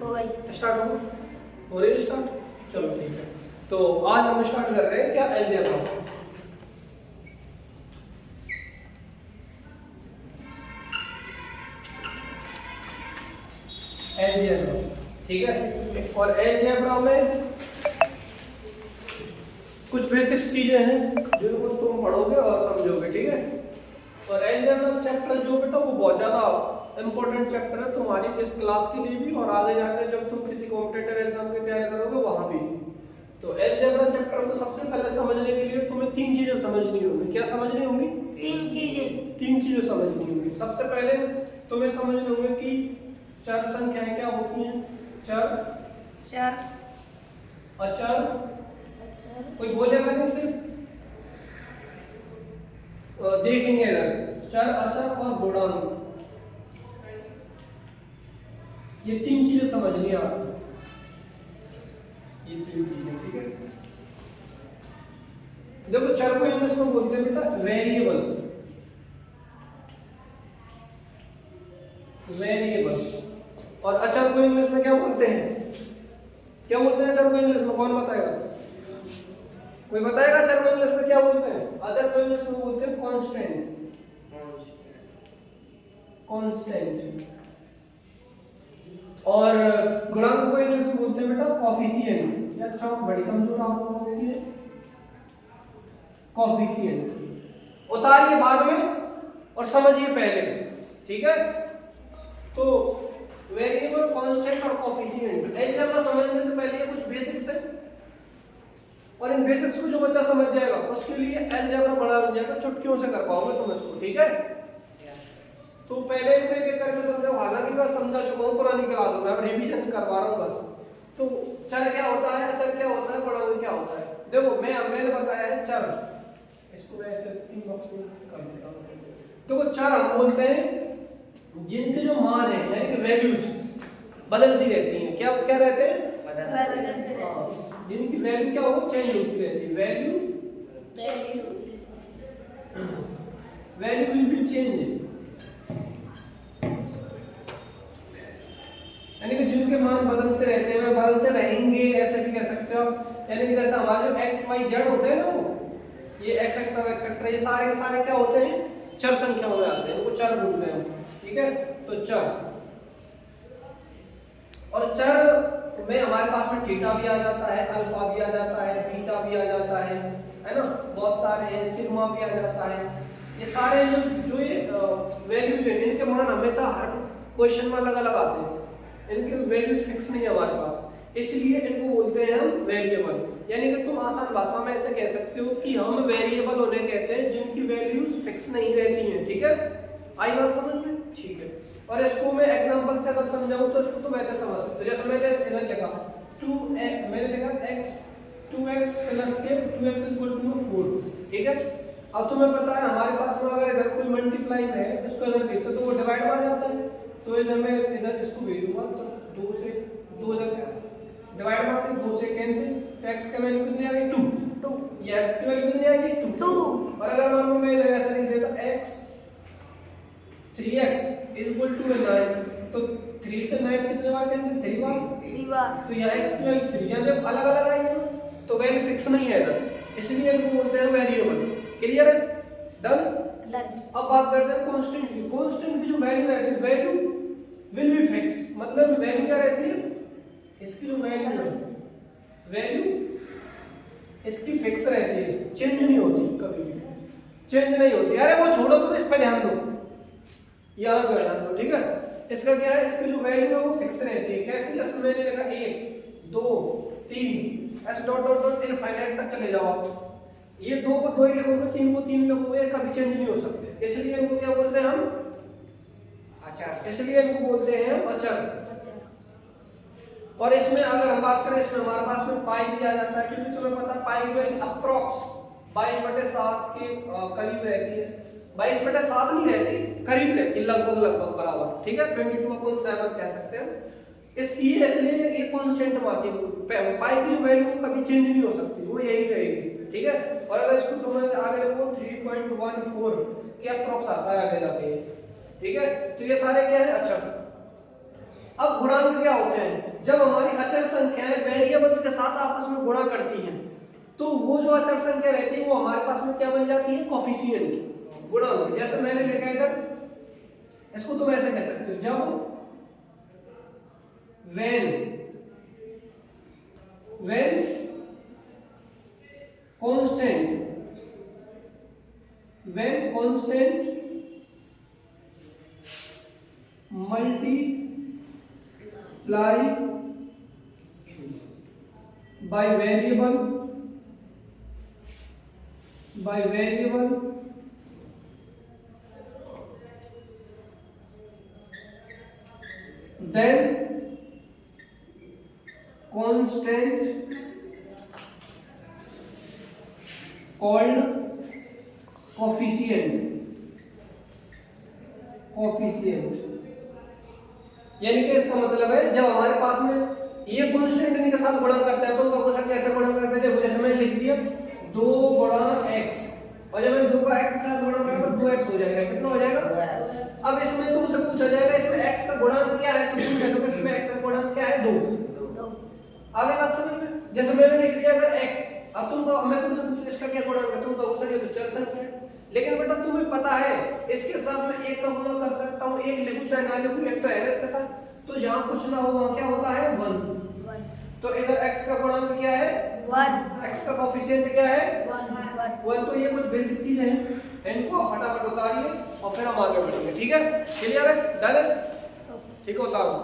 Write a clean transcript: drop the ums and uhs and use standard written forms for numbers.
हो गई स्टार्ट हो रही है स्टार्ट। चलो ठीक है, तो आज हम स्टार्ट कर रहे हैं क्या, अलजेब्रा। अलजेब्रा ठीक है, और अलजेब्रा में कुछ बेसिक्स चीजें हैं जिनको तुम पढ़ोगे और समझोगे, ठीक है। और अलजेब्रा चैप्टर जो बेटा वो बहुत ज्यादा इंपॉर्टेंट चैप्टर है तुम्हारी इस क्लास के लिए भी, और आगे जाकर जब तुम किसी कॉम्पिटिटिव एग्जाम की तैयारी करोगे वहां भी। तो अलजेब्रा चैप्टर को सबसे पहले समझने के लिए तुम्हें तीन चीजें समझनी होंगी। क्या समझनी होंगी? तीन चीजें समझनी होंगी। सबसे पहले तुम्हें समझना होगा कि चर संख्याएं क्या होती हैं। चर, अचर, कोई बोलेगा नहीं, सिर्फ देखेंगे अगर। चर, अचर और गुणांक, ये तीन चीजें समझनी है आपको, ये तीन चीजें, ठीक है। देखो चर को इंग्लिश में बोलते हैं बेटा वेरिएबल, और अचर को इंग्लिश में क्या बोलते हैं? क्या बोलते हैं अचर को इंग्लिश में? कौन बताएगा? कोई बताएगा अचर को इंग्लिश में क्या बोलते हैं? अचर को इंग्लिश में बोलते हैं कांस्टेंट। और गुणांक को इंग्लिश में बोलते हैं बेटा कोफिशिएंट। या अच्छा बड़ी कमजोर आप लोगों के लिए कोफिशिएंट उतारिए बाद में और समझिए पहले, ठीक है। तो वेरिएबल, कांस्टेंट और कोफिशिएंट अलजेब्रा समझने से पहले ये कुछ बेसिक्स है, और इन बेसिक्स को जो बच्चा समझ जाएगा उसके लिए अलजेब्रा बड़ा बन जाएगा, चुटकियों से कर पाओगे तुम इसको, ठीक है। तो पहले इनको एक एक करके समझाओ, हालांकि मैं समझा चुका हूं पुरानी क्लास में, अब रिवीजन करवा रहा हूं बस। तो चर क्या होता है, अचर क्या होता है, गुणांक क्या होता है? देखो मैंने बताया है चर, इसको मैं ऐसे तीन बॉक्स में कर देता हूं। तो चर हम बोलते हैं जिनके जो मान है यानी कि वैल्यूज बदलती रहती हैं। क्या क्या रहते हैं? जिनकी वैल्यू क्या हो, चेंज होती रहती है। वैल्यू विल बी चेंज, यानी कि जिनके मान बदलते रहते हैं, बदलते रहेंगे, ऐसे भी कह सकते हो आप। यानी कि जैसे हमारे जो एक्स वाई जेड होते हैं ना, वो ये एक्सेट्रा ये सारे के सारे क्या होते हैं, चर संख्याओं में आते हैं, उनको चर बोलते हैं, ठीक है। तो चर, और चर में हमारे पास में थीटा भी आ जाता है, अल्फा भी आ जाता है, बीटा भी आ जाता है ना, बहुत सारे हैं, सिग्मा भी आ जाता है। ये सारे जो ये वैल्यूज हैं, इनके मान हमेशा हर क्वेश्चन में अलग अलग आते हैं, इनके वैल्यूज फिक्स नहीं है हमारे पास, इसलिए इनको बोलते हैं हम वेरिएबल। यानी कि तुम आसान भाषा में ऐसे कह सकते हो कि हम वेरिएबल उन्हें कहते हैं जिनकी वैल्यूज फिक्स नहीं रहती हैं, ठीक है। आई बात समझ में? ठीक है। और इसको मैं एग्जांपल से अगर समझाऊं तो इसको तुम ऐसे समझ सकते हो, जैसे मैंने इधर लिखा 2x, मैंने लिखा x 2x प्लस के 2x इक्वल टू 4, ठीक है। अब तुम्हें पता है हमारे पास में अगर इधर कोई मल्टीप्लाई है, इसको इधर भेजते तो वो डिवाइड में आ जाता है, तो इधर मैं इधर इसको भेजूंगा तो 2 से 2 इधर डिवाइड में आ गया, 2 से कैंसिल, तो x की वैल्यू कितनी आ गई 2, ये x की वैल्यू कितनी आ गई 2। और अगर मान लो मैं इधर ऐसे लिख देता x 3x इक्वल टू 9, तो 3 से 9 कितने बार कैंसिल, 3 बार, तो यहाँ x की वैल्यू 3, यहाँ जब अलग अलग आई है तो वैल्यू फिक्स नहीं है इधर, इसलिए इनको बोलते हैं वेरिएबल। क्लियर है? डन। अब बात करते हैं कांस्टेंट की। कांस्टेंट की जो वैल्यू रहती है, वैल्यू विल बी फिक्स, मतलब वैल्यू क्या रहती है, इसकी जो वैल्यू है, वैल्यू इसकी फिक्स रहती है, चेंज नहीं होती, कभी भी चेंज नहीं होती। अरे वो छोड़ो, तुम इस पे ध्यान दो, ये अलग ध्यान दो, ठीक है। इसका क्या है, इसकी जो वैल्यू है वो फिक्स रहती है। कैसे? जैसे मैंने लिखा 1 2 3 ऐसे डॉट डॉट डॉट इनफाइनाइट तक चले जाओ आप, ये 2 को 2 ही लिखोगे, 3 को 3 लिखोगे, कभी चेंज नहीं हो सकते, इसलिए इनको क्या बोलते हैं हम, अचर, इसलिए इनको बोलते हैं हम अचर। और इसमें अगर हम बात करें, इसमें हमारे पास में पाई भी आ जाता है, क्योंकि तुम्हें पता पाई की वैल्यू अप्रॉक्स 22/7 के करीब रहती है, 22/7 नहीं रहती, करीब रहती, लगभग बराबर, ठीक है, 22/7 कह सकते हैं। इसलिए ये कांस्टेंट आती है, पाई की जो वैल्यू कभी चेंज नहीं हो सकती, वो यही रहेगी, ठीक है। और अगर इसको तुम्हें आगे देखो 3.14 के अप्रॉक्स आता है आगे जाके, ठीक है। तो ये सारे क्या है, अच्छा अब गुणांक क्या होते हैं? जब हमारी अचर संख्याएं वेरिएबल्स के साथ आपस में गुणा करती हैं तो वो जो अचर संख्या रहती है वो हमारे पास में क्या बन जाती है? कोफिशिएंट, गुणांक। जैसे मैंने लिखा इधर, इसको तुम ऐसे कह सकते हो, जब when constant multiply by variable then constant called coefficient यानी कि इसका मतलब है जब हमारे पास में ये कांस्टेंट के साथ गुणा करता है तो उनका क्वेश्चन कैसे गुणा करते हैं? देखो जैसे मैंने लिख दिया 2 गुणा x, और जब मैं 2 का x के साथ गुणा करूंगा तो 2x हो जाएगा। कितना हो जाएगा? अब इसमें तुमसे पूछा जाएगा इसमें x का गुणांक क्या है, तो तुम कह दोगे इसमें x का गुणांक क्या है? 2। आगे बात समझ में? जैसे मैंने लिख दिया अगर x, अब मैं तुमसे पूछूं इसका क्या गुणांक है, तुम कहोगे सर ये तो चर संख्या है। लेकिन बेटा तुम्हें पता है इसके साथ मैं 1 का गुणा कर सकता हूं, 1 लिखूं चाहे ना लिखूं, 1 तो है ना इसके साथ, तो जहां कुछ ना हो वहां क्या होता है? 1। तो इधर x का गुणांक क्या है? 1। x का कोएफिशिएंट क्या है? 1। तो ये कुछ बेसिक चीजें हैं, इनको फटाफट उतारिए और फिर हम आगे बढ़ेंगे। ठीक है? क्लियर है? डन है? ठीक है, उतारो।